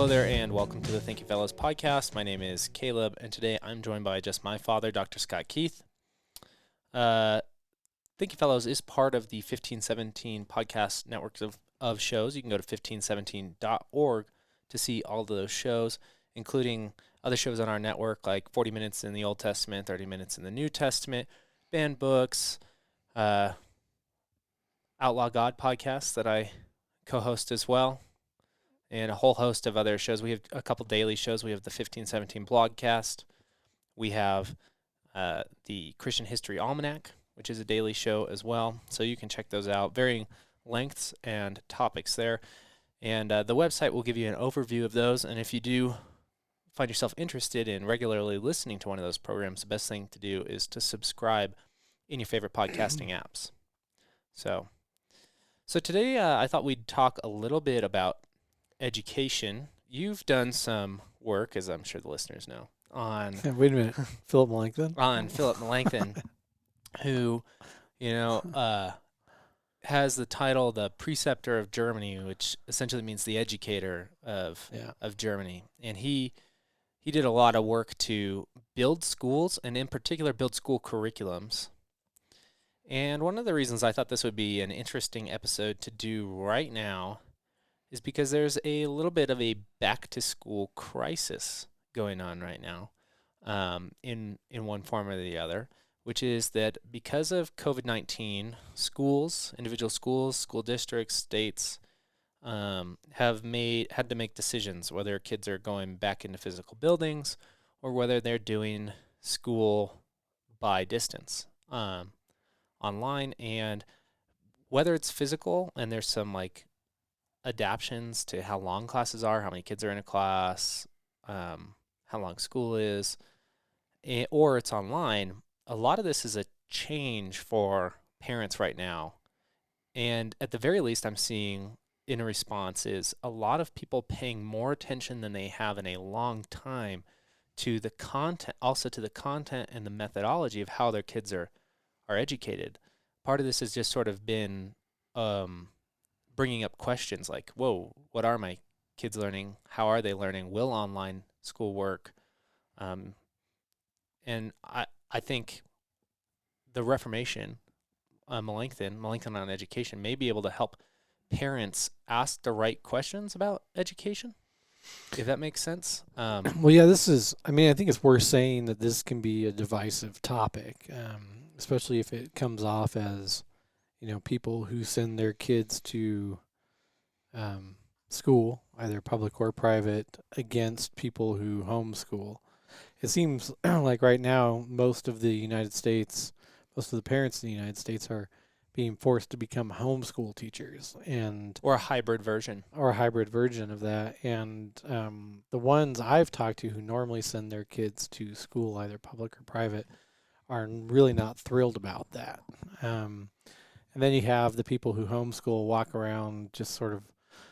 Hello there, and welcome to the Thank You Fellows podcast. My name is Caleb, and today I'm joined by just my father, Dr. Scott Keith. Thank You Fellows is part of the 1517 podcast network of shows. You can go to 1517.org to see all of those shows, including other shows on our network like 40 Minutes in the Old Testament, 30 Minutes in the New Testament, banned books, Outlaw God podcasts that I co-host as well, and a whole host of other shows. We have a couple daily shows. We have the 1517 blogcast. We have the Christian History Almanac, which is a daily show as well. So you can check those out. Varying lengths and topics there. And the website will give you an overview of those. And if you do find yourself interested in regularly listening to one of those programs, the best thing to do is to subscribe in your favorite podcasting apps. So today I thought we'd talk a little bit about education. You've done some work, as I'm sure the listeners know, on Wait a minute, Philip Melanchthon? on Philip Melanchthon, who, has the title the Preceptor of Germany, which essentially means the educator of Germany. And he did a lot of work to build schools, and in particular build school curriculums. And one of the reasons I thought this would be an interesting episode to do right now is because there's a little bit of a back-to-school crisis going on right now, in one form or the other, which is that because of COVID-19, schools, individual schools, school districts, states, have had to make decisions whether kids are going back into physical buildings or whether they're doing school by distance, online, and whether it's physical and there's some adaptions to how long classes are, how many kids are in a class, how long school is, or it's online. A lot of this is a change for parents right now. And at the very least, I'm seeing in a response is a lot of people paying more attention than they have in a long time to the content, also to the content and the methodology of how their kids are educated. Part of this has just sort of been bringing up questions like, whoa, what are my kids learning? How are they learning? Will online school work? And I think the Reformation, Melanchthon on education, may be able to help parents ask the right questions about education, if that makes sense. Well, yeah, I think it's worth saying that this can be a divisive topic, especially if it comes off as, people who send their kids to school, either public or private, against people who homeschool. It seems like right now, most of the parents in the United States are being forced to become homeschool teachers, or a hybrid version of that. And the ones I've talked to who normally send their kids to school, either public or private, are really not thrilled about that. And then you have the people who homeschool walk around just sort of,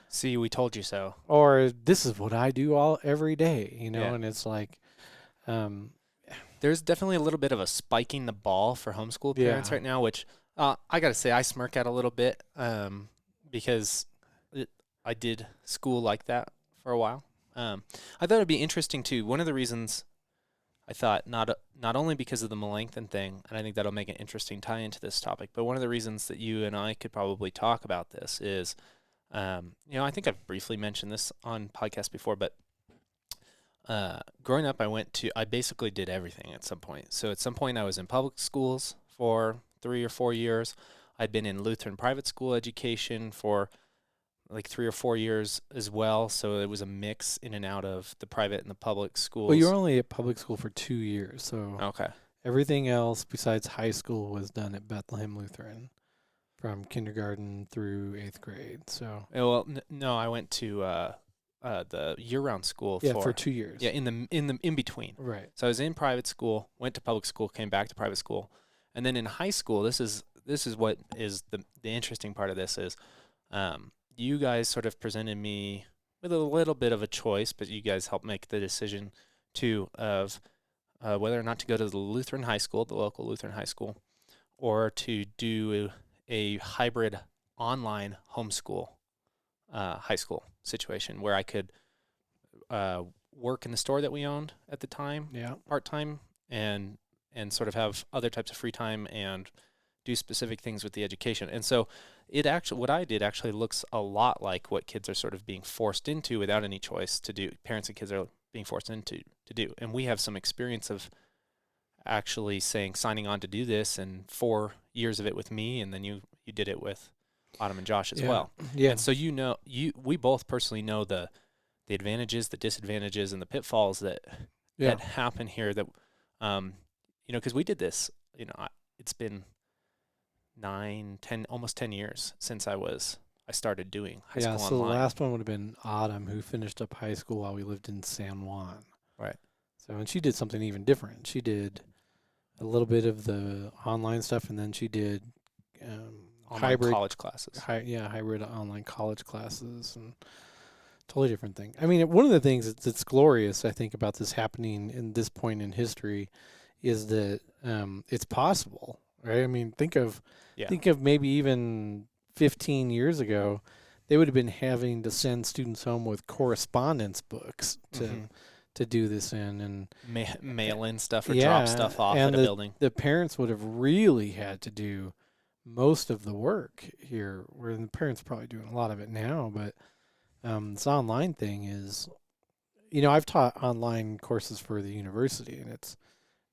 see, we told you so, or this is what I do every day, and it's like, there's definitely a little bit of a spiking the ball for homeschool parents right now, which I got to say I smirk at a little bit, because I did school like that for a while. I thought it'd be interesting too. One of the reasons I thought, not only because of the Melanchthon thing, and I think that'll make an interesting tie into this topic, but one of the reasons that you and I could probably talk about this is, I think I've briefly mentioned this on podcasts before, but growing up, I basically did everything at some point. So at some point I was in public schools for 3 or 4 years. I'd been in Lutheran private school education for 3 or 4 years as well. So it was a mix in and out of the private and the public schools. Well, you were only at public school for 2 years. So okay. Everything else besides high school was done at Bethlehem Lutheran from kindergarten through 8th grade. So well, no, I went to the year-round school for 2 years. Yeah, in between. Right. So I was in private school, went to public school, came back to private school, and then in high school, this is what is the interesting part of this is, you guys sort of presented me with a little bit of a choice, but you guys helped make the decision too of whether or not to go to the Lutheran high school, the local Lutheran high school, or to do a hybrid online homeschool high school situation where I could work in the store that we owned at the time, Yeah. part-time, and sort of have other types of free time and do specific things with the education. And so it actually, what I did actually looks a lot like what kids are sort of being forced into without any choice to do. Parents and kids are being forced into to do. And we have some experience of actually signing on to do this, and 4 years of it with me, and then you did it with Autumn and Josh as well. Yeah. And so we both personally know the advantages, the disadvantages, and the pitfalls that happen here. That because we did this, it's been 9, 10, almost 10 years since I started doing high school so online. The last one would have been Autumn, who finished up high school while we lived in San Juan. Right. So, and she did something even different. She did a little bit of the online stuff, and then she did hybrid college classes. Hybrid online college classes, and totally different thing. I mean, one of the things that's glorious, I think, about this happening in this point in history is that it's possible, right? I mean, think of maybe even 15 years ago, they would have been having to send students home with correspondence books to do this in, and mail in stuff or drop stuff off at a building. The parents would have really had to do most of the work here, where the parents are probably doing a lot of it now. But this online thing is, I've taught online courses for the university, and it's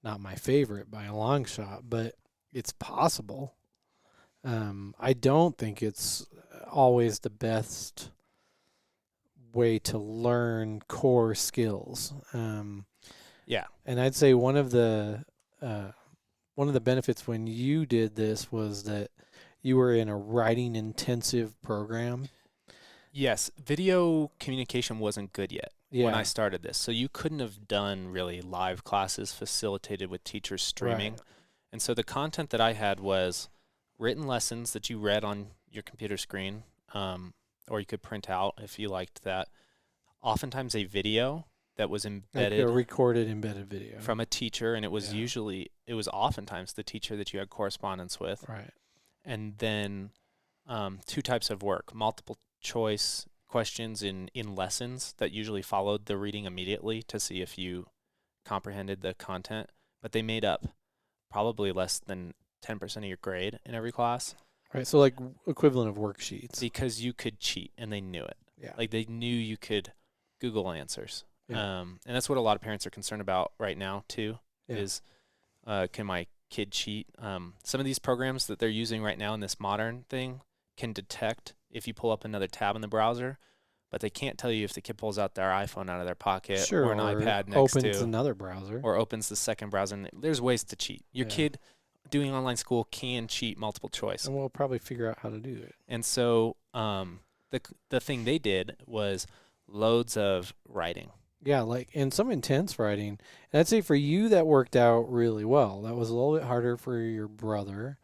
not my favorite by a long shot, but it's possible. I don't think it's always the best way to learn core skills. And I'd say one of the benefits when you did this was that you were in a writing intensive program. Yes, video communication wasn't good yet when I started this, so you couldn't have done really live classes facilitated with teachers streaming. Right. And so the content that I had was written lessons that you read on your computer screen, or you could print out if you liked that. Oftentimes a video that was embedded, like a recorded embedded video from a teacher, and it was oftentimes the teacher that you had correspondence with. Right. And then 2 types of work: multiple choice questions in lessons that usually followed the reading immediately to see if you comprehended the content, but they made up probably less than 10% of your grade in every class. Right, so like equivalent of worksheets. Because you could cheat, and they knew it. Yeah. Like they knew you could Google answers. Yeah. And that's what a lot of parents are concerned about right now too, is can my kid cheat? Some of these programs that they're using right now in this modern thing can detect if you pull up another tab in the browser, but they can't tell you if the kid pulls out their iPhone out of their pocket or an iPad next opens another browser. Or opens the second browser. And there's ways to cheat. Your kid doing online school can cheat multiple choice. And we'll probably figure out how to do it. And so the thing they did was loads of writing. Yeah, and some intense writing. And I'd say for you that worked out really well. That was a little bit harder for your brother.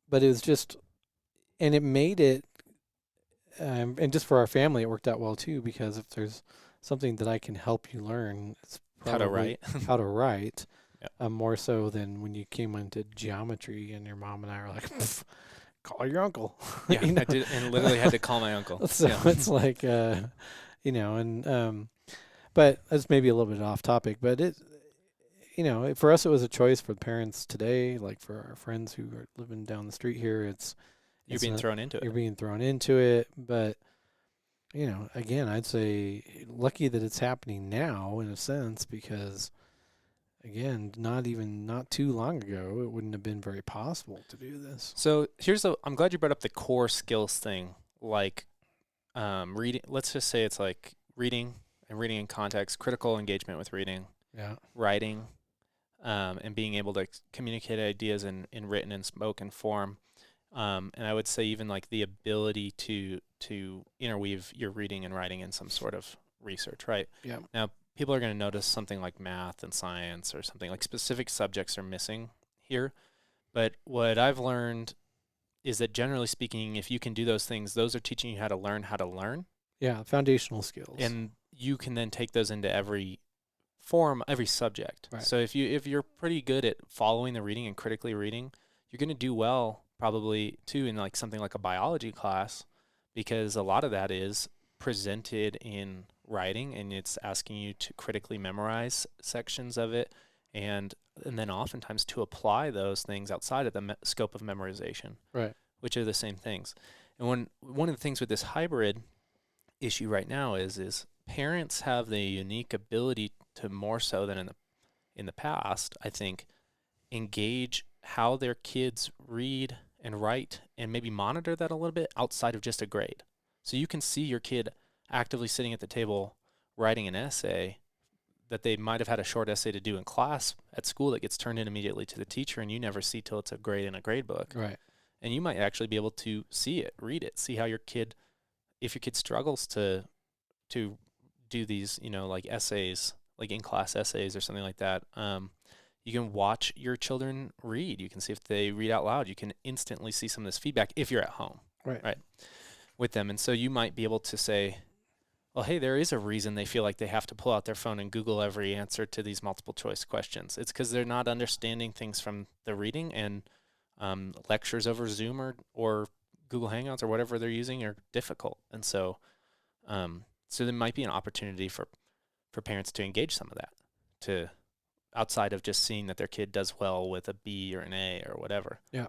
But it was just, and it made it, and just for our family, it worked out well too, because if there's something that I can help you learn, it's probably how to write. More so than when you came into geometry and your mom and I were like, call your uncle. Yeah, I did, and literally had to call my uncle. So it's like, but that's maybe a little bit off topic, but it, for us, it was a choice. For the parents today, like for our friends who are living down the street here, you're being thrown into it. You're being thrown into it. But, again, I'd say lucky that it's happening now in a sense, because, again, not too long ago, it wouldn't have been very possible to do this. So I'm glad you brought up the core skills thing, like reading. Let's just say it's like reading and reading in context, critical engagement with reading, writing, and being able to communicate ideas in written and spoken form. And I would say even like the ability to interweave your reading and writing in some sort of research, right? Yeah. Now, people are going to notice something like math and science or something like specific subjects are missing here. But what I've learned is that generally speaking, if you can do those things, those are teaching you how to learn. Yeah, foundational skills. And you can then take those into every subject. Right. So if you're pretty good at following the reading and critically reading, you're going to do well probably too in like something like a biology class, because a lot of that is presented in writing, and it's asking you to critically memorize sections of it, and then oftentimes to apply those things outside of the scope of memorization, Right. which are the same things. And one of the things with this hybrid issue right now is parents have the unique ability to, more so than in the past, I think, engage how their kids read and write and maybe monitor that a little bit outside of just a grade. So you can see your kid actively sitting at the table writing an essay that they might have had a short essay to do in class at school that gets turned in immediately to the teacher, and you never see till it's a grade in a grade book. Right. And you might actually be able to see it, read it, see how your kid, if your kid struggles to do these, like essays, like in class essays or something like that. You can watch your children read. You can see if they read out loud. You can instantly see some of this feedback if you're at home, right, with them. And so you might be able to say, well, hey, there is a reason they feel like they have to pull out their phone and Google every answer to these multiple choice questions. It's because they're not understanding things from the reading, and lectures over Zoom or Google Hangouts or whatever they're using are difficult. And so there might be an opportunity for parents to engage some of that, to outside of just seeing that their kid does well with a B or an A or whatever. Yeah.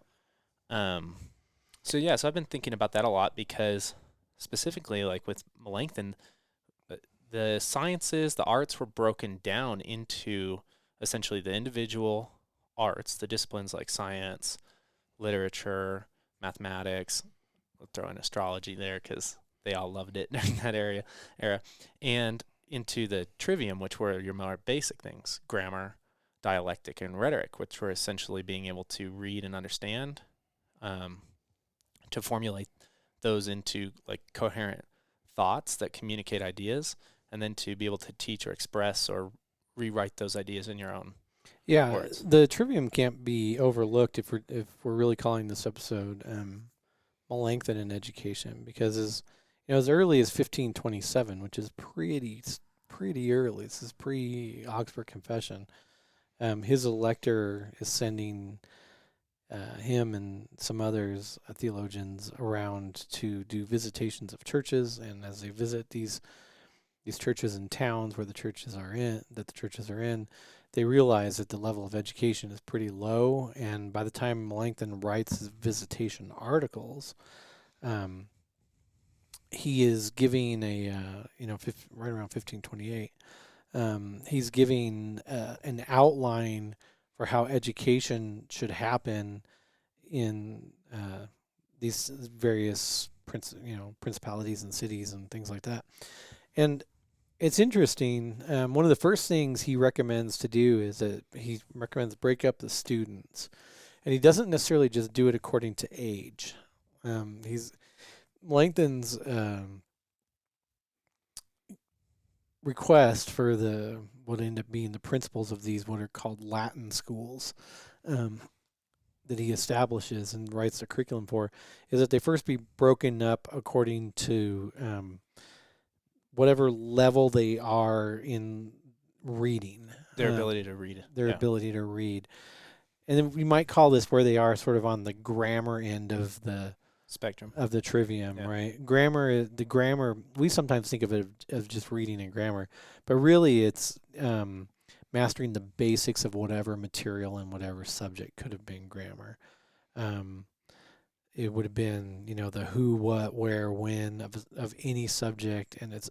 So I've been thinking about that a lot, because specifically like with Melanchthon, the sciences, the arts were broken down into essentially the individual arts, the disciplines like science, literature, mathematics. We'll throw in astrology there because they all loved it during that era, and into the trivium, which were your more basic things: grammar, dialectic, and rhetoric, which were essentially being able to read and understand, to formulate those into like coherent thoughts that communicate ideas, and then to be able to teach or express or rewrite those ideas in your own words. The trivium can't be overlooked if we're really calling this episode Melanchthon in education, because as early as 1527, which is pretty early. This is pre-Augsburg Confession. His elector is sending him and some others, theologians, around to do visitations of churches, and as they visit these churches and towns where the churches are in, they realize that the level of education is pretty low. And by the time Melanchthon writes his visitation articles, he is giving right around 1528. He's giving an outline for how education should happen in these various principalities and cities and things like that. And it's interesting. One of the first things he recommends to do is that he recommends break up the students, and he doesn't necessarily just do it according to age. Melanchthon's request for what end up being the principles of these what are called Latin schools that he establishes and writes a curriculum for is that they first be broken up according to whatever level they are in reading. Their ability to read. Ability to read. And then we might call this where they are sort of on the grammar end of the spectrum of the trivium, right? Grammar, we sometimes think of it as just reading and grammar, but really it's mastering the basics of whatever material and whatever subject could have been grammar. It would have been, the who, what, where, when of any subject, and it's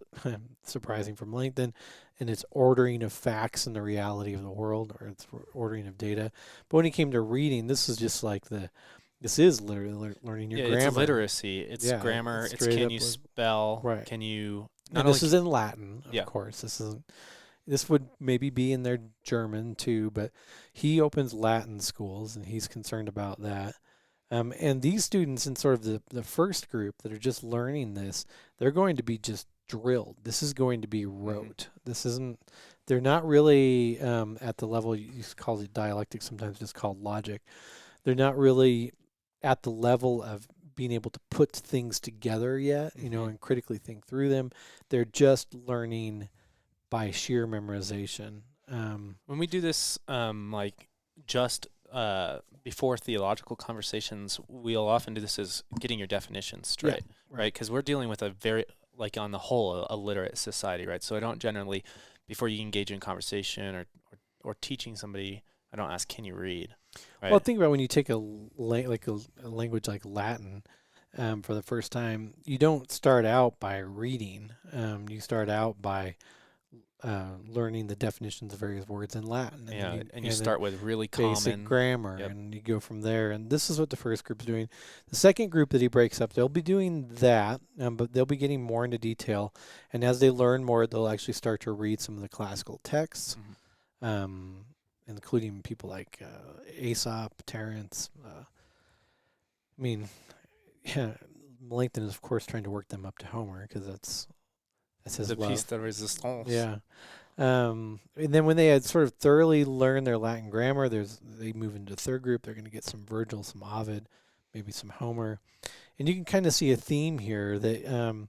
surprising from Melanchthon, and it's ordering of facts and the reality of the world, or it's ordering of data. But when it came to reading, this is just like this is literally learning your grammar. It's literacy. It's grammar. It's can you spell? Right. Can you? And this is in Latin, of course. This would maybe be in their German too, but he opens Latin schools, and he's concerned about that. And these students in sort of the first group that are just learning this, they're going to be just drilled. This is going to be rote. They're not really at the level you call it dialectic, sometimes just called logic. They're not really at the level of being able to put things together yet, and critically think through them. They're just learning by sheer memorization. When we do this, before theological conversations, we'll often do this as getting your definitions straight, right? Because we're dealing with a very like on the whole, a literate society, right? So I don't generally, before you engage in conversation or teaching somebody, I don't ask, can you read, Well, right? think about when you take a language like Latin for the first time. You don't start out by reading. You start out by learning the definitions of various words in Latin, Yeah, and you and then start with really basic common. grammar, Yep. and you go from there. And this is what the first group's doing. The second group that he breaks up, they'll be doing that, but they'll be getting more into detail. And as they learn more, they'll actually start to read some of the classical texts, um, including people like Aesop, Terence. I mean, yeah, Melanchthon is of course trying to work them up to Homer because that's his The piece love. de resistance. Yeah. And then when they had sort of thoroughly learned their Latin grammar, they move into the third group. They're going to get some Virgil, some Ovid, maybe some Homer, and you can kind of see a theme here that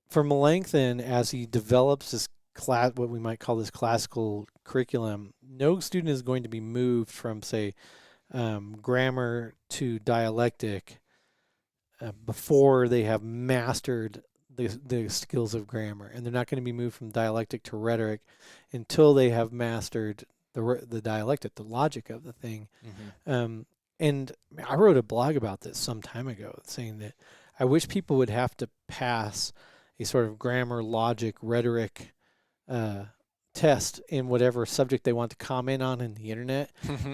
for Melanchthon, as he develops this what we might call this classical curriculum, no student is going to be moved from, say, grammar to dialectic before they have mastered the skills of grammar, and they're not going to be moved from dialectic to rhetoric until they have mastered the dialectic, the logic of the thing. And I wrote a blog about this some time ago, saying that I wish people would have to pass a sort of grammar, logic, rhetoric test in whatever subject they want to comment on in the internet,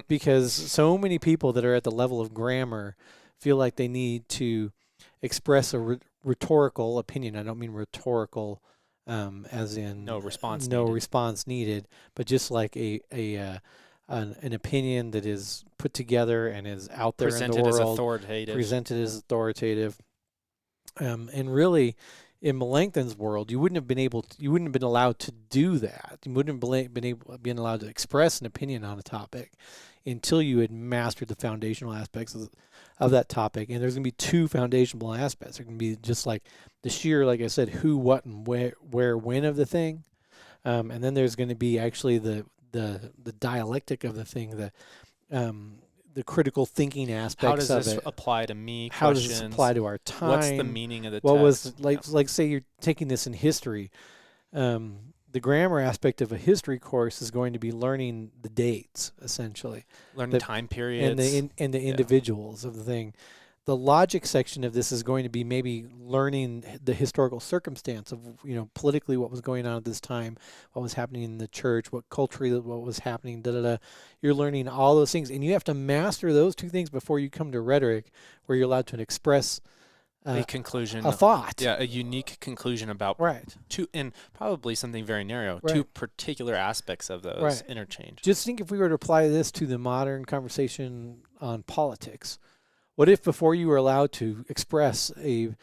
because so many people that are at the level of grammar feel like they need to express a rhetorical opinion. I don't mean rhetorical as in No response no needed. response needed, but just like an opinion that is put together and is out there Presented in the as world, authoritative. presented as authoritative. And really, in Melanchthon's world, you wouldn't have been allowed to do that. You wouldn't have been allowed to express an opinion on a topic until you had mastered the foundational aspects of that topic. And there's going to be two foundational aspects. There's going to be just like the sheer, like I said, who, what, and where, when of the thing. And then there's going to be actually the dialectic of the thing, the critical thinking aspects How does of this it. apply to me? How Questions. does this apply to our time? What's the meaning of the what text? was like say you're taking this in history. The grammar aspect of a history course is going to be learning the dates, essentially, Learning time periods. and the individuals of the thing. The logic section of this is going to be maybe learning the historical circumstance of, politically what was going on at this time, what was happening in the church, what culturally what was happening, You're learning all those things, and you have to master those two things before you come to rhetoric, where you're allowed to express a conclusion, a thought. Yeah, a unique conclusion about two, and probably something very narrow, two particular aspects of those interchange. Just think if we were to apply this to the modern conversation on politics. What if before you were allowed to express a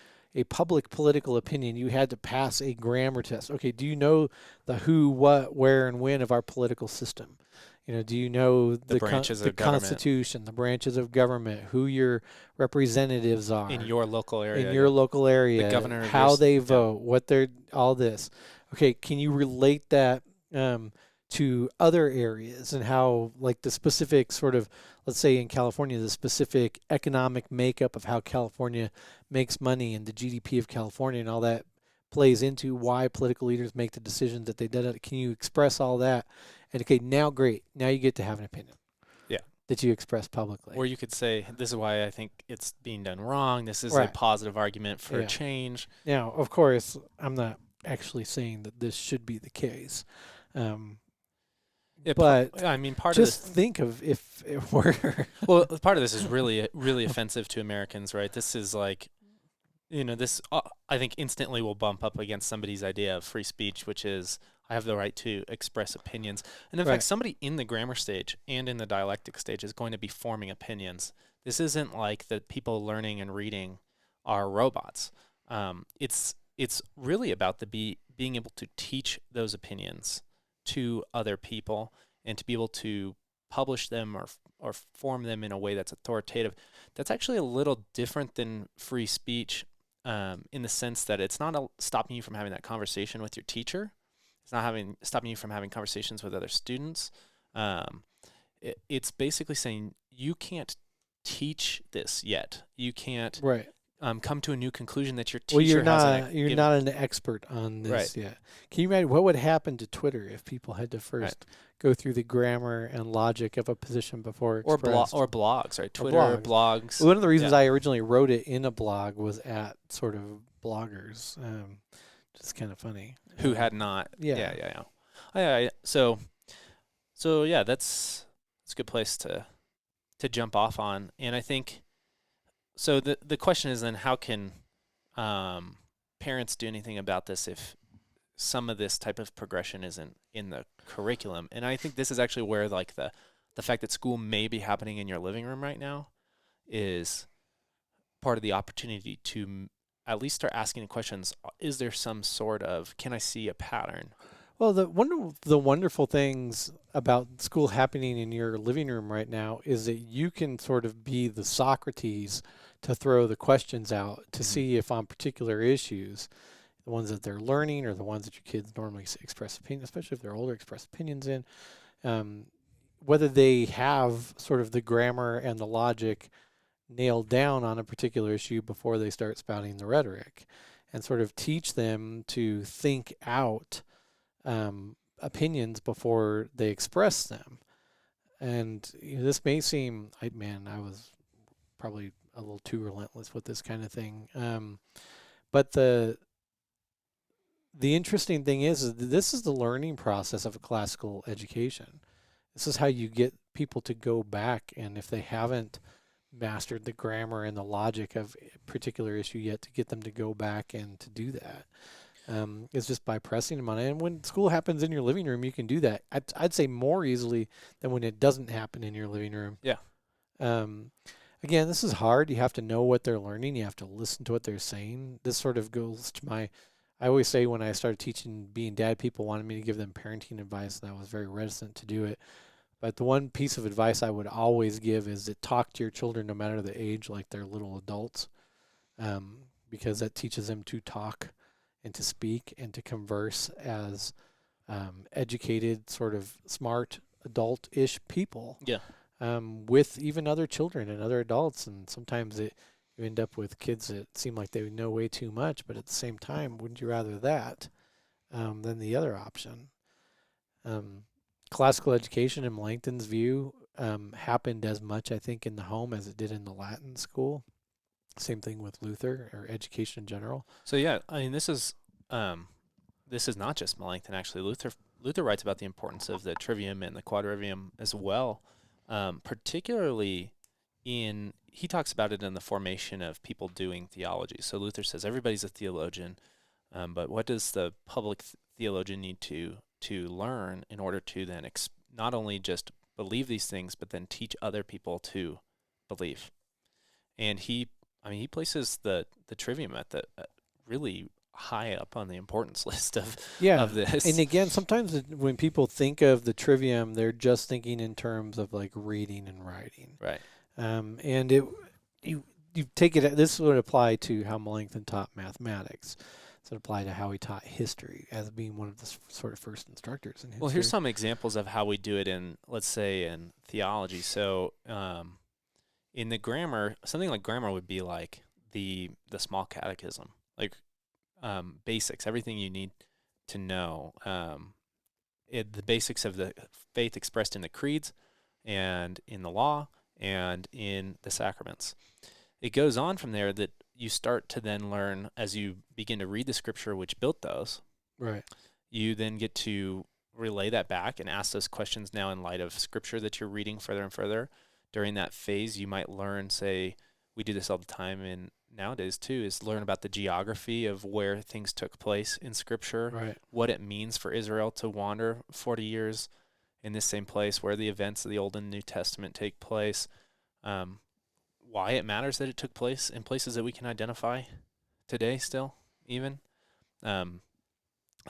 public political opinion, you had to pass a grammar test? Okay, do you know the who, what, where, and when of our political system? Do you know the branches of Constitution, the branches of government, who your representatives are in your local area? The governor, how they vote, what they're all this. Okay, can you relate that to other areas and how, like, the specific sort of, let's say in California, the specific economic makeup of how California makes money and the GDP of California and all that plays into why political leaders make the decisions that they did? Can you express all that? And okay, now great. Now you get to have an opinion. Yeah. That you express publicly. Or you could say, this is why I think it's being done wrong. This is a positive argument for change. Now, of course, I'm not actually saying that this should be the case. But I mean, part just of this, think of if it were. Well, part of this is really, really offensive to Americans, right? This is like, this I think instantly will bump up against somebody's idea of free speech, which is I have the right to express opinions. And in fact, somebody in the grammar stage and in the dialectic stage is going to be forming opinions. This isn't like the people learning and reading are robots. It's really about being able to teach those opinions to other people and to be able to publish them or form them in a way that's authoritative. That's actually a little different than free speech in the sense that it's not stopping you from having that conversation with your teacher. It's not stopping you from having conversations with other students. It's basically saying you can't teach this yet. You can't come to a new conclusion that your Well, teacher hasn't you're given. not an expert on Right. this yet. Can you imagine what would happen to Twitter if people had to Right. first go through the grammar and logic of a position before expressed, Or blogs, right? or Twitter, blogs? blogs. One of the reasons Yeah. I originally wrote it in a blog was at sort of bloggers. Just kind of funny. Who had not? Yeah. Yeah, yeah, yeah. So yeah, that's a good place to jump off on. And I think so. The question is then, how can parents do anything about this if some of this type of progression isn't in the curriculum? And I think this is actually where like the fact that school may be happening in your living room right now is part of the opportunity to at least start asking the questions. Is there some sort of, can I see a pattern? Well, one of the wonderful things about school happening in your living room right now is that you can sort of be the Socrates to throw the questions out to see if on particular issues, the ones that they're learning or the ones that your kids normally express opinion, especially if they're older, express opinions in, um, whether they have sort of the grammar and the logic nailed down on a particular issue before they start spouting the rhetoric, and sort of teach them to think out opinions before they express them. And this may seem, I was probably a little too relentless with this kind of thing. But the interesting thing is that this is the learning process of a classical education. This is how you get people to go back, and if they haven't mastered the grammar and the logic of a particular issue yet, to get them to go back and to do that. Is just by pressing them on it. And when school happens in your living room, you can do that. I'd say more easily than when it doesn't happen in your living room. Yeah. Um, Again, this is hard. You have to know what they're learning. You have to listen to what they're saying. This sort of goes to I always say when I started teaching being dad, people wanted me to give them parenting advice, and I was very reticent to do it. But the one piece of advice I would always give is to talk to your children no matter the age like they're little adults, because that teaches them to talk and to speak and to converse as educated, sort of smart, adult-ish people. Yeah. With even other children and other adults. And sometimes you end up with kids that seem like they know way too much, but at the same time, wouldn't you rather that than the other option? Classical education, in Melanchthon's view, happened as much, I think, in the home as it did in the Latin school. Same thing with Luther, or education in general. So yeah, I mean, this is not just Melanchthon. Actually, Luther writes about the importance of the trivium and the quadrivium as well. Particularly he talks about it in the formation of people doing theology. So Luther says everybody's a theologian, but what does the public theologian need to learn in order to then not only just believe these things, but then teach other people to believe? And he places the trivium at the really high up on the importance list of this. And again, sometimes when people think of the trivium, they're just thinking in terms of like reading and writing. Right. And you take it. This would apply to how Melanchthon taught mathematics. This would apply to how he taught history as being one of the sort of first instructors in history. Well, here's some examples of how we do it in, let's say, in theology. So, in the grammar, something like grammar would be like the small catechism, like basics, everything you need to know. The basics of the faith expressed in the creeds and in the law and in the sacraments. It goes on from there that you start to then learn as you begin to read the scripture which built those. Right. You then get to relay that back and ask those questions now in light of scripture that you're reading further and further. During that phase, you might learn, say, we do this all the time and nowadays too, is learn about the geography of where things took place in scripture, right, what it means for Israel to wander 40 years in this same place, where the events of the Old and New Testament take place, why it matters that it took place in places that we can identify today still, even.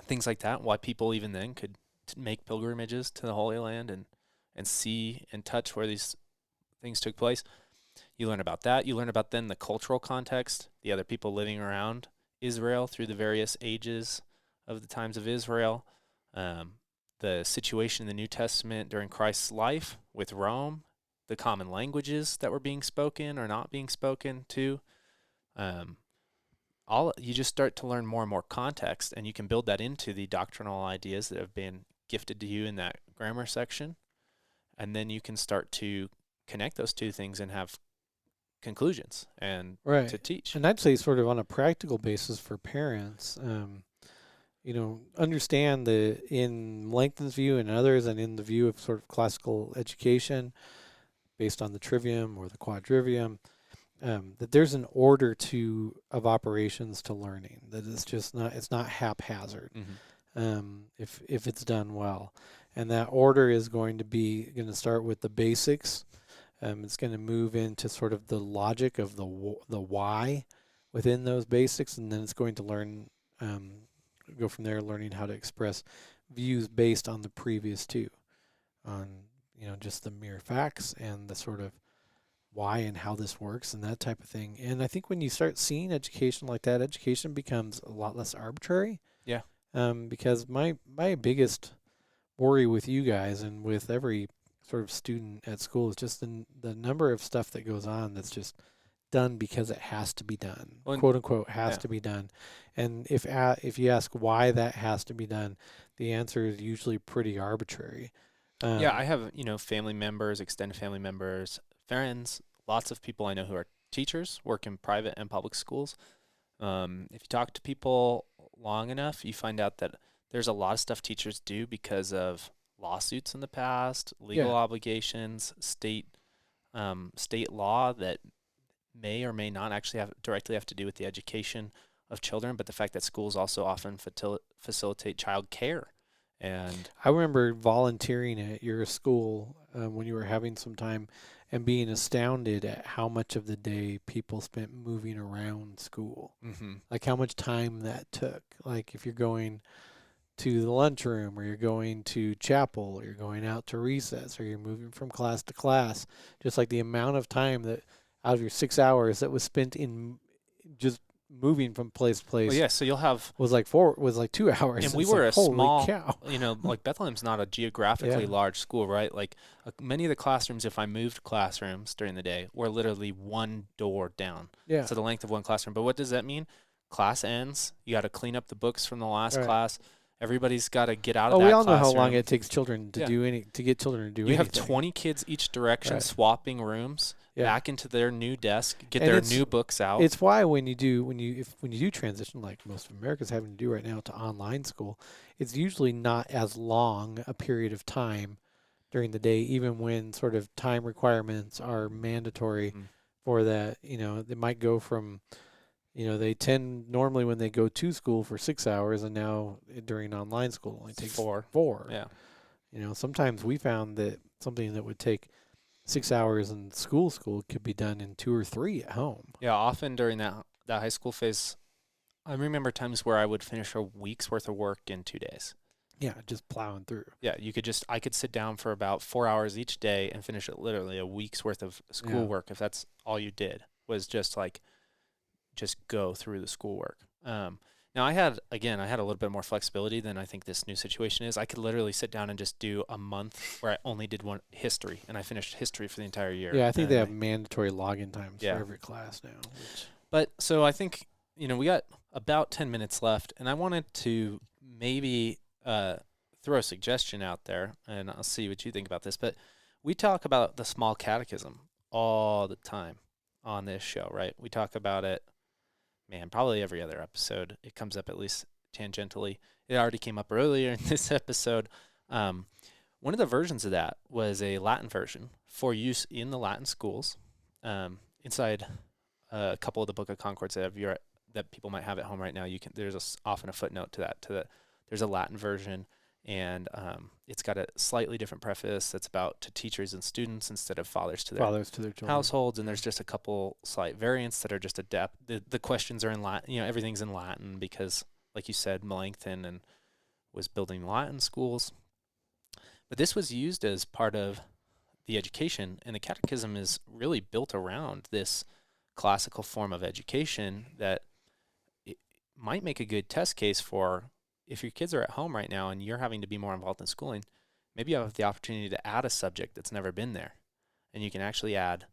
Things like that, why people even then could make pilgrimages to the Holy Land and see and touch where these things took place. You learn about that. You learn about then the cultural context, the other people living around Israel through the various ages of the times of Israel, the situation in the New Testament during Christ's life with Rome, the common languages that were being spoken or not being spoken to. Um, all you just start to learn more and more context, and you can build that into the doctrinal ideas that have been gifted to you in that grammar section, and then you can start to connect those two things and have conclusions and to teach. And I'd say sort of on a practical basis for parents, understand the in Melanchthon's view and others, and in the view of sort of classical education based on the trivium or the quadrivium, that there's an order of operations to learning, that it's not haphazard. If it's done well, and that order is going to start with the basics. It's going to move into sort of the logic of the why within those basics, and then it's going to go from there, learning how to express views based on the previous two, on just the mere facts and the sort of why and how this works and that type of thing. And I think when you start seeing education like that, education becomes a lot less arbitrary. Yeah. Because my biggest worry with you guys and with every sort of student at school is just the number of stuff that goes on that's just done because it has to be done, quote unquote, has to be done. And if you ask why that has to be done, the answer is usually pretty arbitrary. I have family members, extended family members, friends, lots of people I know who are teachers, work in private and public schools. If you talk to people long enough, you find out that there's a lot of stuff teachers do because of lawsuits in the past, legal obligations, state law that may or may not actually directly have to do with the education of children, but the fact that schools also often facilitate child care. And I remember volunteering at your school when you were having some time and being astounded at how much of the day people spent moving around school. Like how much time that took. Like if you're going to the lunchroom, or you're going to chapel, or you're going out to recess, or you're moving from class to class, just like the amount of time that out of your 6 hours that was spent in just moving from place to place. Well, yeah, so you'll have was like 2 hours. And we were a small, cow. Like Bethlehem's not a geographically large school, right? Like many of the classrooms, if I moved classrooms during the day, were literally one door down. Yeah. So the length of one classroom. But what does that mean? Class ends. You got to clean up the books from the last class. Everybody's got to get out of that classroom. We all know classroom. how long it takes children to get children to do anything. You have 20 kids each direction swapping rooms back into their new desk, get their new books out. It's why when you do transition, like most of America's having to do right now, to online school, it's usually not as long a period of time during the day, even when sort of time requirements are mandatory for that. They might go from they tend normally when they go to school for 6 hours, and now during online school it only takes 4. Yeah. Sometimes we found that something that would take 6 hours in school could be done in 2 or 3 at home. Yeah, often during that high school phase, I remember times where I would finish a week's worth of work in 2 days. Yeah, just plowing through. Yeah, I could sit down for about 4 hours each day and finish it literally a week's worth of schoolwork if that's all you did, was just go through the schoolwork. Now I had a little bit more flexibility than I think this new situation is. I could literally sit down and just do a month where I only did one history, and I finished history for the entire year. Yeah, I think they have mandatory login times for every class now. But so I think, we got about 10 minutes left, and I wanted to maybe throw a suggestion out there, and I'll see what you think about this. But we talk about the small catechism all the time on this show, right? We talk about it, probably every other episode. It comes up at least tangentially. It already came up earlier in this episode. One of the versions of that was a Latin version for use in the Latin schools. Inside a couple of the Book of Concords that people might have at home right now, there's often a footnote to that. There's a Latin version, and it's got a slightly different preface that's about to teachers and students instead of fathers to their children. Households, and there's just a couple slight variants that are just the questions are in Latin. Everything's in Latin because, like you said, Melanchthon was building Latin schools. But this was used as part of the education, and the catechism is really built around this classical form of education that it might make a good test case for if your kids are at home right now and you're having to be more involved in schooling. Maybe you have the opportunity to add a subject that's never been there, and you can actually add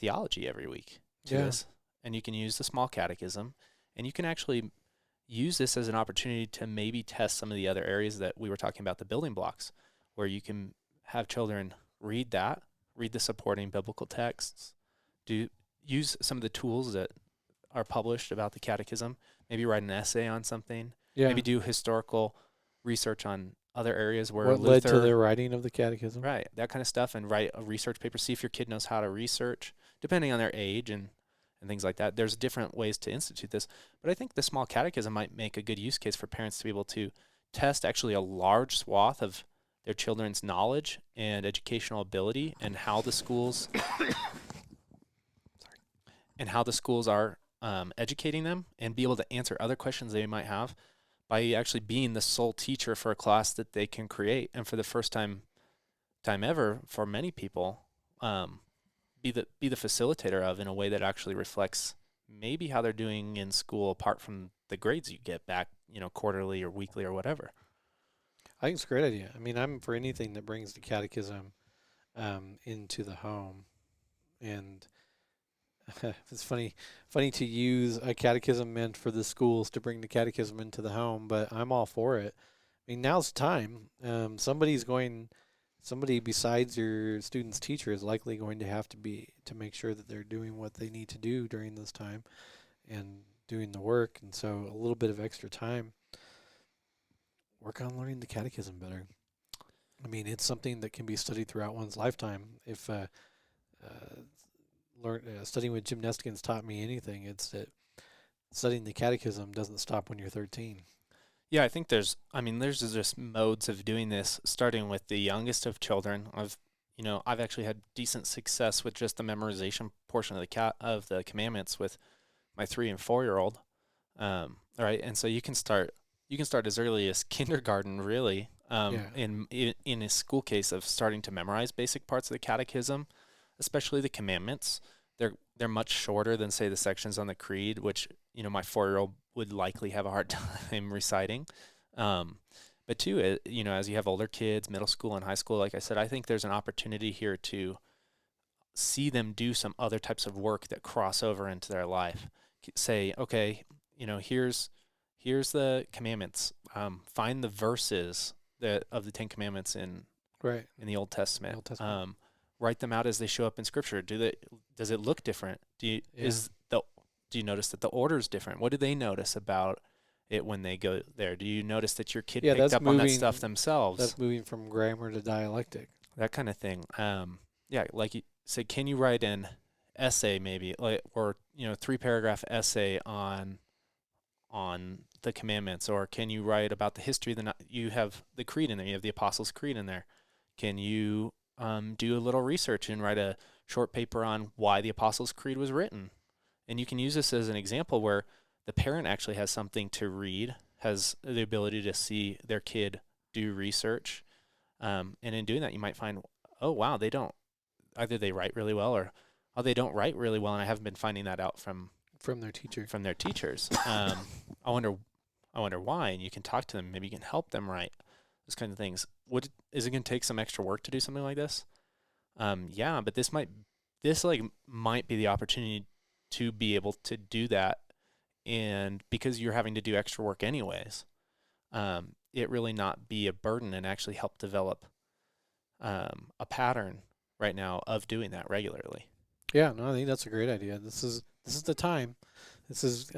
theology every week to this. and you can use the small catechism, and you can actually use this as an opportunity to maybe test some of the other areas that we were talking about, the building blocks, where you can have children read the supporting biblical texts, use some of the tools that are published about the catechism, maybe write an essay on something, maybe do historical research on other areas where what led to the writing of the catechism. Right, that kind of stuff, and write a research paper, see if your kid knows how to research, depending on their age and things like that. There's different ways to institute this, but I think the small catechism might make a good use case for parents to be able to test actually a large swath of their children's knowledge and educational ability, and how the schools are educating them, and be able to answer other questions they might have by actually being the sole teacher for a class that they can create. And for the first time ever, for many people, be the facilitator of, in a way that actually reflects maybe how they're doing in school, apart from the grades you get back, quarterly or weekly or whatever. I think it's a great idea. I mean, I'm for anything that brings the catechism into the home. And it's funny to use a catechism meant for the schools to bring the catechism into the home, but I'm all for it. I mean, now's the time. Somebody besides your student's teacher is likely going to have to make sure that they're doing what they need to do during this time and doing the work. And so a little bit of extra time. Work on learning the catechism better. I mean, it's something that can be studied throughout one's lifetime. If studying with Jim Nestkins taught me anything, it's that studying the catechism doesn't stop when you're 13. Yeah, I think there's just modes of doing this, starting with the youngest of children. I've actually had decent success with just the memorization portion of the commandments with my 3 and 4-year-old. Right, and so you can start as early as kindergarten, really. In a school case of starting to memorize basic parts of the catechism, especially the commandments. They're much shorter than, say, the sections on the creed, which my 4-year-old would likely have a hard time reciting. But too, as you have older kids, middle school and high school, like I said, I think there's an opportunity here to see them do some other types of work that cross over into their life. Say, okay, here's the commandments. Find the verses of the 10 Commandments in the Old Testament. Write them out as they show up in Scripture. Does it look different? Do you notice that the order is different? What do they notice about it when they go there? Do you notice that your kid picked up on that stuff themselves? That's moving from grammar to dialectic. That kind of thing. Like you say, can you write an essay maybe, or 3-paragraph essay on the commandments, or can you write about the history? You have the creed in there. You have the Apostles' Creed in there. Can you do a little research and write a short paper on why the Apostles' Creed was written? And you can use this as an example where the parent actually has something to read, has the ability to see their kid do research. And in doing that, you might find, oh, wow, either they write really well, or they don't write really well. And I haven't been finding that out from their teacher. From their teachers. I wonder why, and you can talk to them. Maybe you can help them write those kinds of things. Is it going to take some extra work to do something like this? Yeah, but this might be the opportunity to be able to do that, and because you're having to do extra work anyways, it really not be a burden, and actually help develop a pattern right now of doing that regularly. Yeah, no, I think that's a great idea. This is the time. This is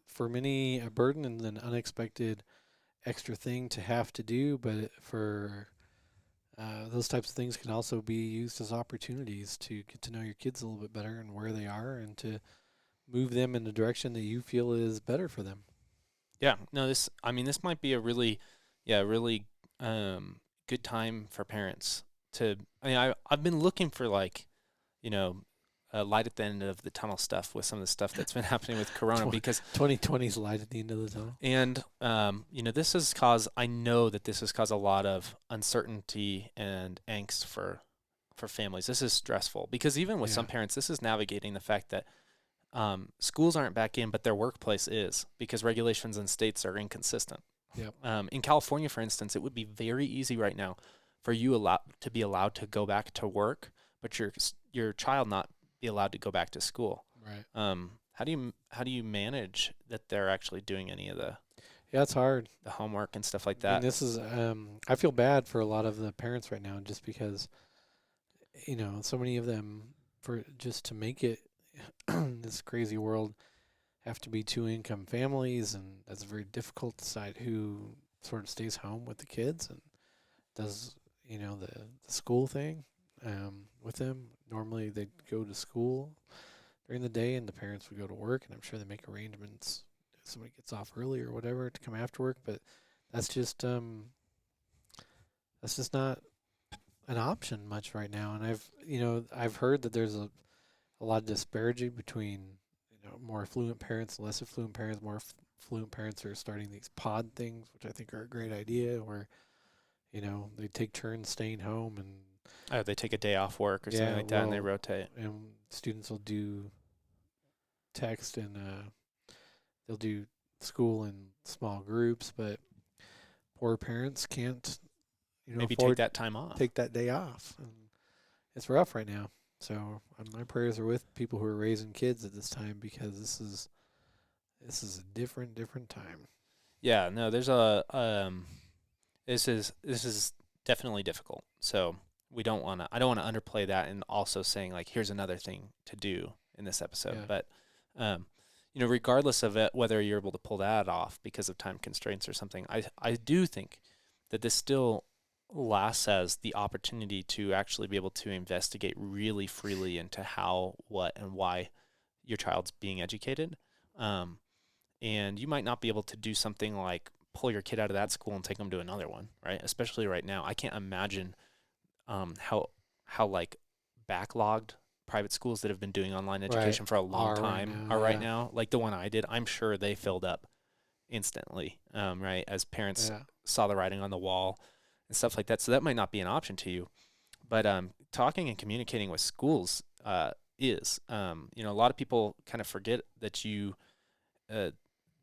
for many a burden and an unexpected extra thing to have to do, but for those types of things can also be used as opportunities to get to know your kids a little bit better and where they are, and to move them in the direction that you feel is better for them. Yeah, no, this might be a really good time for parents to. I've been looking for light at the end of the tunnel stuff with some of the stuff that's been happening with Corona, because 2020's light at the end of the tunnel. And I know that this has caused a lot of uncertainty and angst for families. This is stressful, because even with some parents, this is navigating the fact that schools aren't back in, but their workplace is, because regulations in states are inconsistent. Yep. In California, for instance, it would be very easy right now for you to be allowed to go back to work, but your child not be allowed to go back to school. Right. How do you manage that they're actually doing any of Yeah, it's hard. the homework and stuff like I mean, that? this is I feel bad for a lot of the parents right now just because so many of them for just to make it in this crazy world have to be two income families, and that's very difficult to decide who sort of stays home with the kids and does the school thing with them. Normally they'd go to school during the day and the parents would go to work, and I'm sure they make arrangements if somebody gets off early or whatever to come after work, but that's just not an option much right now. And I've heard that there's a lot of disparity between more affluent parents, less affluent parents. More affluent parents are starting these pod things, which I think are a great idea, where they take turns staying home, and Oh, they take a day off work or something yeah, like that, and they well, rotate. and students will do text, and they'll do school in small groups, but poor parents can't Maybe take afford that time off. take that day off, and it's rough right now. So my prayers are with people who are raising kids at this time, because this is a different time. Yeah, no, there's a this is definitely difficult. So I don't want to underplay that, and also saying like here's another thing to do in this episode. Yeah. But um, regardless of it, whether you're able to pull that off because of time constraints or something, I do think that this still lasts as the opportunity to actually be able to investigate really freely into how, what, and why your child's being educated. Um, and you might not be able to do something like pull your kid out of that school and take them to another one, right? Especially right now, I can't imagine how like backlogged private schools that have been doing online education for a long time are right now. Like the one I did, I'm sure they filled up instantly, right? As parents saw the writing on the wall and stuff like that. So that might not be an option to you. But talking and communicating with schools is. A lot of people kind of forget that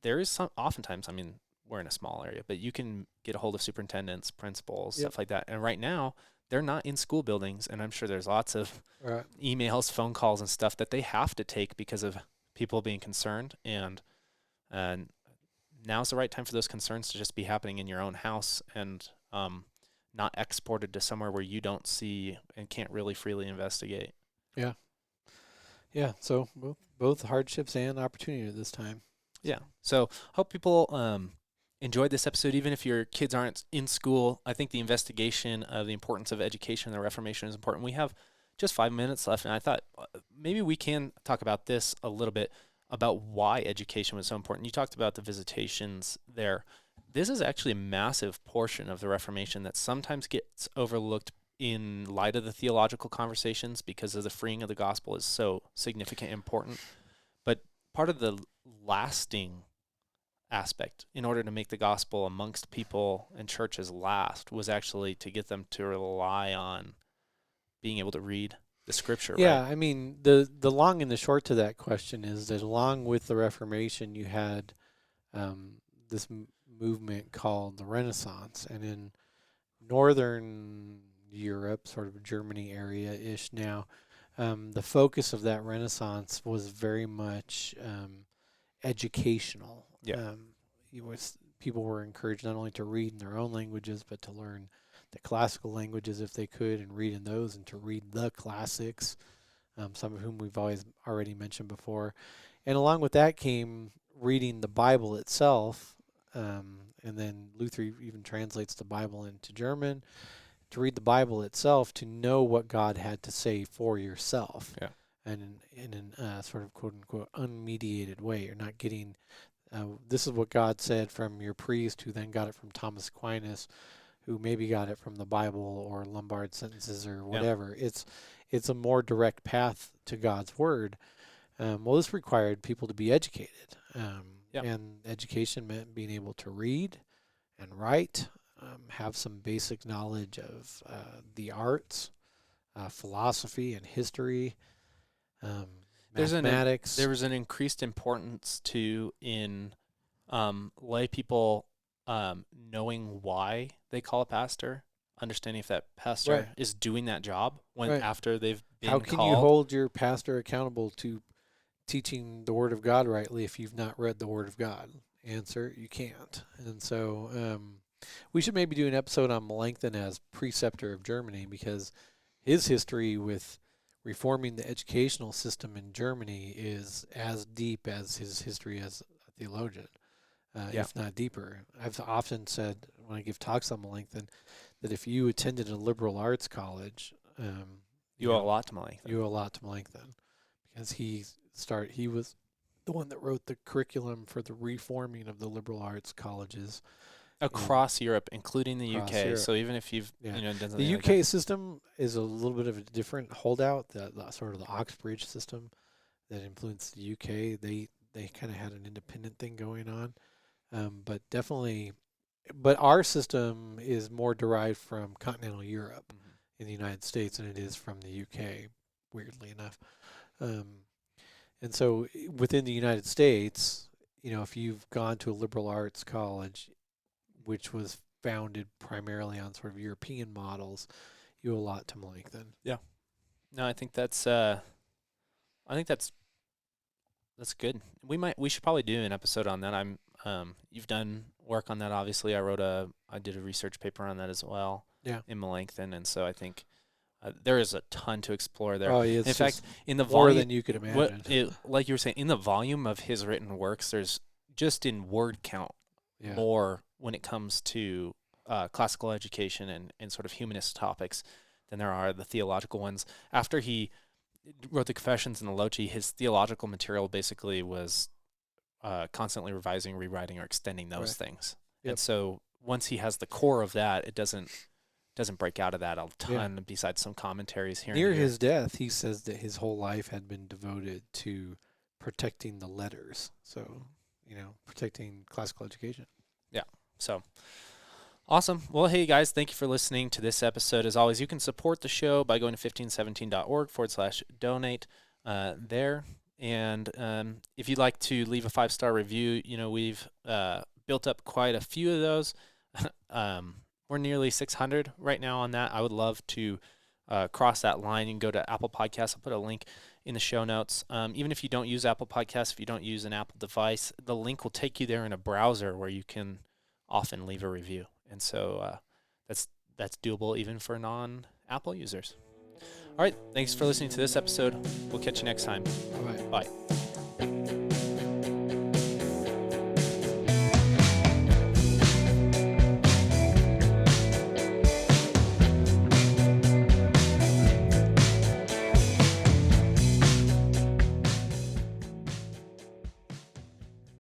there is some, oftentimes, I mean, we're in a small area, but you can get a hold of superintendents, principals, stuff like that. And right now, they're not in school buildings, and I'm sure there's lots of emails, phone calls, and stuff that they have to take because of people being concerned. And now's the right time for those concerns to just be happening in your own house, and not exported to somewhere where you don't see and can't really freely investigate. Yeah. Yeah. So both hardships and opportunity at this time. Yeah. So hope people enjoyed this episode, even if your kids aren't in school. I think the investigation of the importance of education and the Reformation is important. We have just 5 minutes left, and I thought maybe we can talk about this a little bit, about why education was so important. You talked about the visitations there. This is actually a massive portion of the Reformation that sometimes gets overlooked in light of the theological conversations because of the freeing of the gospel is so significant and important. But part of the lasting aspect in order to make the gospel amongst people and churches last was actually to get them to rely on being able to read the scripture. Yeah, right? I mean, the long and the short to that question is that along with the Reformation, you had this movement called the Renaissance, and in northern Europe, sort of Germany area-ish now, the focus of that Renaissance was very much educational. Yeah. People were encouraged not only to read in their own languages, but to learn the classical languages if they could, and read in those, and to read the classics, some of whom we've already mentioned before. And along with that came reading the Bible itself, and then Luther even translates the Bible into German. To read the Bible itself, to know what God had to say for yourself. Yeah. And in a sort of quote-unquote unmediated way. You're not getting, this is what God said from your priest, who then got it from Thomas Aquinas, who maybe got it from the Bible or Lombard sentences or whatever. Yeah. It's a more direct path to God's word. Well, this required people to be educated. And education meant being able to read and write, have some basic knowledge of the arts, philosophy and history, mathematics. There was an increased importance too in lay people knowing why they call a pastor, understanding if that pastor is doing that job after they've been called. How can called. you hold your pastor accountable to teaching the Word of God rightly if you've not read the Word of God? Answer, you can't. And so we should maybe do an episode on Melanchthon as preceptor of Germany, because his history with reforming the educational system in Germany is as deep as his history as a theologian, if not deeper. I've often said when I give talks on Melanchthon that if you attended a liberal arts college, you owe a lot to Melanchthon. You owe a lot to Melanchthon, because he was the one that wrote the curriculum for the reforming of the liberal arts colleges across Europe, including the UK. Europe. So even if you've done the UK system is a little bit of a different holdout. The sort of the Oxbridge system that influenced the UK. They kind of had an independent thing going on, but definitely. But our system is more derived from continental Europe in the United States than it is from the UK. Weirdly enough. And so within the United States, if you've gone to a liberal arts college, which was founded primarily on sort of European models, you owe a lot to Melanchthon. Yeah. No, I think that's good. We should probably do an episode on that. You've done work on that, obviously. I did a research paper on that as well. Yeah. In Melanchthon, and so I think there is a ton to explore there. Oh, yeah, in fact, in the more volume, than you could imagine. Like you were saying, in the volume of his written works, there's just in word count more when it comes to classical education and sort of humanist topics than there are the theological ones. After he wrote the Confessions and the Loci, his theological material basically was constantly revising, rewriting, or extending those things. Yep. And so once he has the core of that, it doesn't break out of that a ton besides some commentaries here. Near his death, he says that his whole life had been devoted to protecting the letters. So, protecting classical education. Yeah. So awesome. Well, hey guys, thank you for listening to this episode. As always, you can support the show by going to 1517.org/donate there. And if you'd like to leave a 5-star review, we've built up quite a few of those. We're nearly 600 right now on that. I would love to cross that line. You can go to Apple Podcasts. I'll put a link in the show notes. Even if you don't use Apple Podcasts, if you don't use an Apple device, the link will take you there in a browser where you can often leave a review. And so that's doable even for non-Apple users. All right. Thanks for listening to this episode. We'll catch you next time. All right. Bye.